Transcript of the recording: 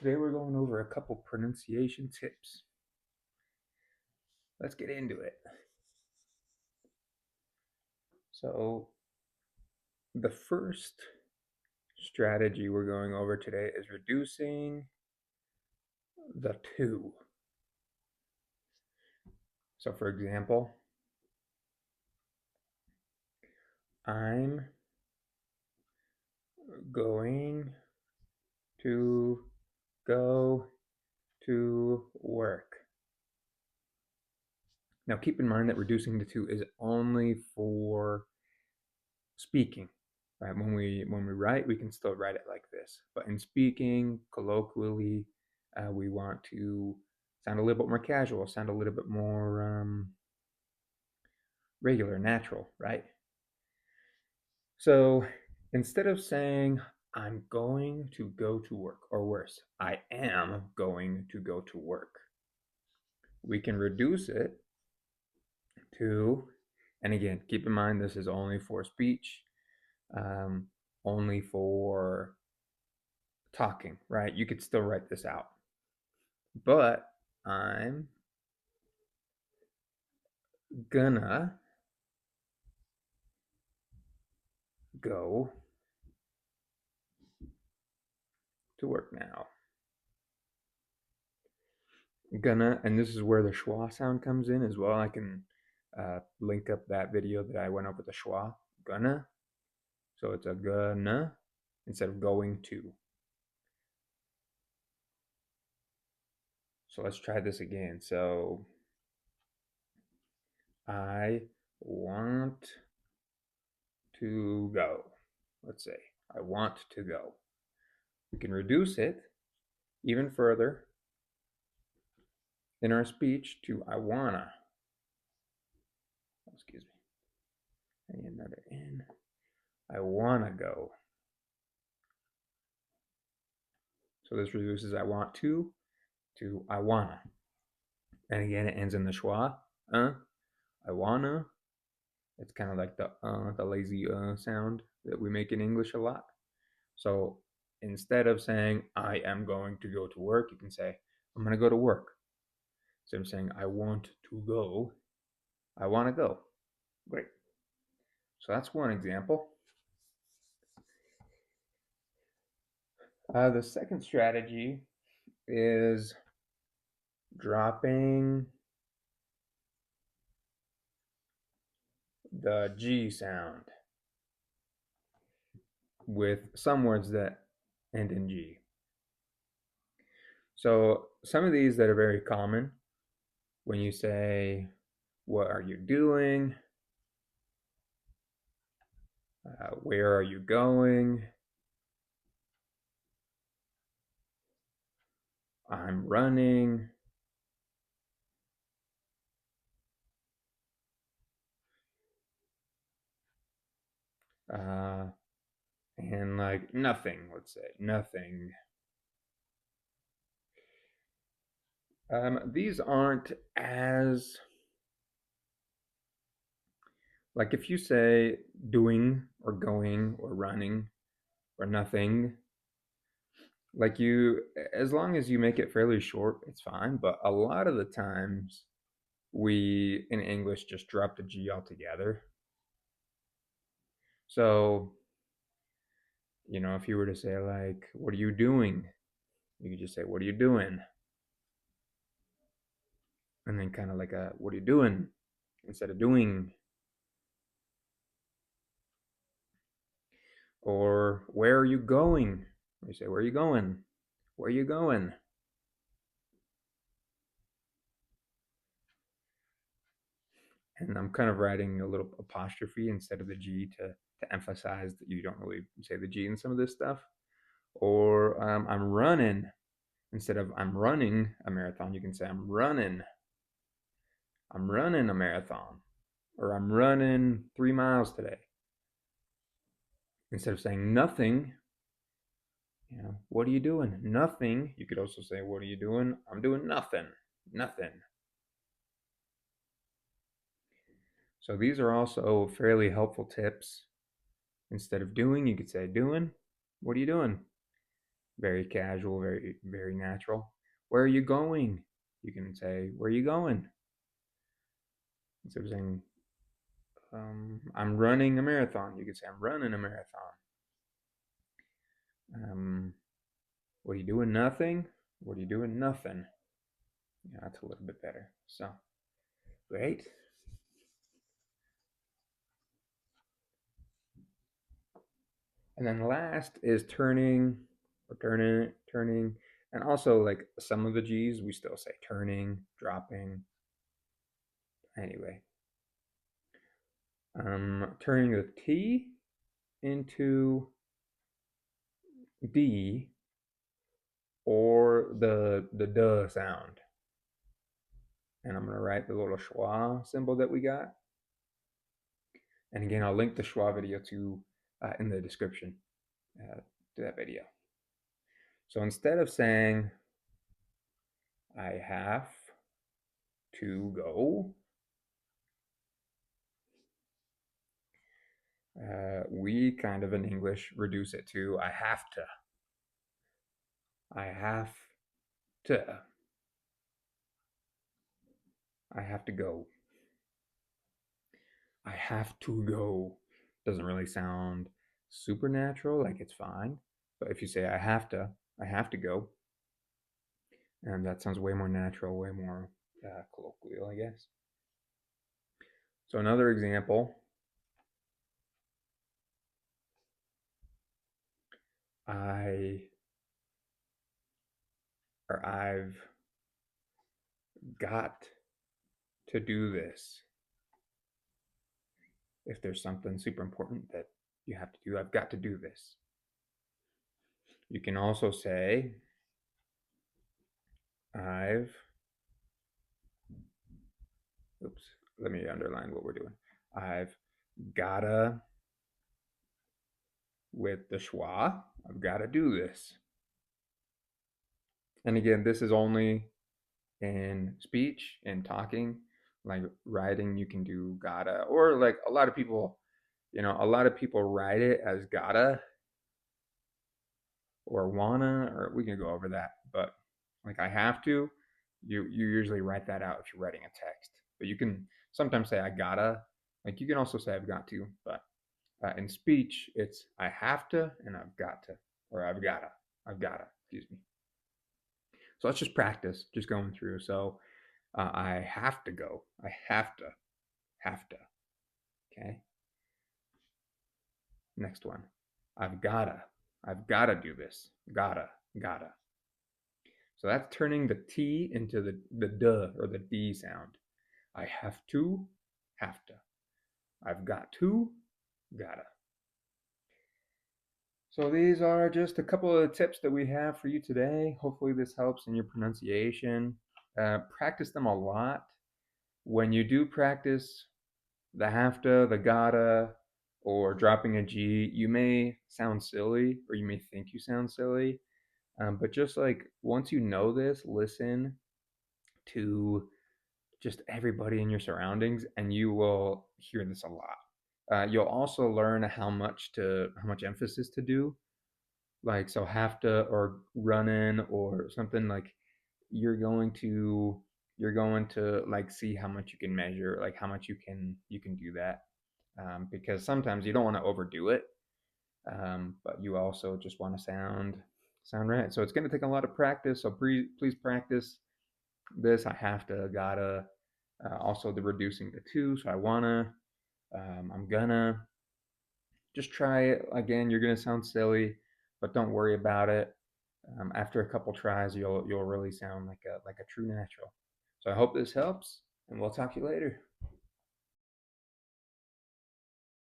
Today we're going over a couple pronunciation tips. Let's get into it. So, the first strategy we're going over today is reducing the to. So, for example, I'm going to go to work. Now, keep in mind that reducing the to is only for speaking. Right? When we write, we can still write it like this. But in speaking, colloquially, we want to sound a little bit more casual, sound a little bit more regular, natural, right? So instead of saying I'm going to go to work, or worse, I am going to go to work, we can reduce it to, and again, keep in mind this is only for speech, um, only for talking, right? You could still write this out. But I'm gonna go to work now. Gonna, and this is where the schwa sound comes in as well. I can link up that video that I went over the schwa. Gonna. So it's a gonna instead of going to. So let's try this again. So I want to go. Let's say I want to go. We can reduce it even further in our speech to I wanna. Excuse me. And another in. I wanna go. So this reduces I want to I wanna. And again, it ends in the schwa. I wanna. It's kind of like the lazy sound that we make in English a lot. So instead of saying I am going to go to work, you can say I'm gonna go to work. So I'm saying I want to go. I want to go. Great. So that's one example. The second strategy is dropping the G sound with some words that end in G. So some of these that are very common when you say, what are you doing? Where are you going? I'm running. And like nothing, let's say, nothing. These aren't as, like if you say doing or going or running or nothing, like you, as long as you make it fairly short, it's fine. But a lot of the times we in English just drop the G altogether. So, if you were to say like, what are you doing? You could just say, what are you doing? And then kind of like a, what are you doing? Instead of doing. Or where are you going? You say, where are you going? Where are you going? And I'm kind of writing a little apostrophe instead of the G to emphasize that you don't really say the G in some of this stuff. Or I'm running. Instead of I'm running a marathon, you can say I'm running. I'm running a marathon. Or I'm running 3 miles today. Instead of saying nothing, what are you doing? Nothing. You could also say, what are you doing? I'm doing nothing. Nothing. So these are also fairly helpful tips. Instead of doing, you could say doing. What are you doing? very casual, very natural. Where are you going? You can say, where are you going? Instead of saying, I'm running a marathon, you could say, I'm running a marathon. What are you doing? Nothing. What are you doing? Nothing. Yeah, that's a little bit better. So, great. And then last is turning, or turning. And also, like some of the G's, we still say turning, dropping. Anyway, turning the T into D, or the duh sound. And I'm going to write the little schwa symbol that we got. And again, I'll link the schwa video to in the description to that video. So instead of saying I have to go, we kind of in English reduce it to I have to. I have to. I have to go. I have to go. Doesn't really sound supernatural, like it's fine. But if you say I have to go, and that sounds way more natural, way more colloquial, I guess. So another example, I've got to do this. If there's something super important that you have to do, I've got to do this. You can also say, let me underline what we're doing. I've gotta, with the schwa, I've gotta do this. And again, this is only in speech and talking. Like writing, you can do gotta, or like a lot of people, a lot of people write it as gotta or wanna, or we can go over that. But like I have to, you usually write that out if you're writing a text. But you can sometimes say I gotta. Like you can also say I've got to, but in speech it's I have to and I've got to, or I've gotta. Excuse me. So let's just practice, just going through. So I have to go. I have to. Have to. Okay. Next one. I've gotta. I've gotta do this. Gotta. Gotta. So that's turning the T into the duh or the D sound. I have to. Have to. I've got to. Gotta. So these are just a couple of tips that we have for you today. Hopefully this helps in your pronunciation. Practice them a lot. When you do practice the have to, the gotta, or dropping a G, you may sound silly or you may think you sound silly. But just like once you know this, listen to just everybody in your surroundings and you will hear this a lot. You'll also learn how much emphasis to do. Like so have to or run in or something like you're going to like see how much you can measure, like how much you can do that, because sometimes you don't want to overdo it, but you also just want to sound right. So it's going to take a lot of practice. So please practice this. I have to, gotta, also the reducing the two. So I wanna, I'm gonna. Just try it again. You're gonna sound silly, but don't worry about it. After a couple tries, you'll really sound like a true natural. So I hope this helps, and we'll talk to you later.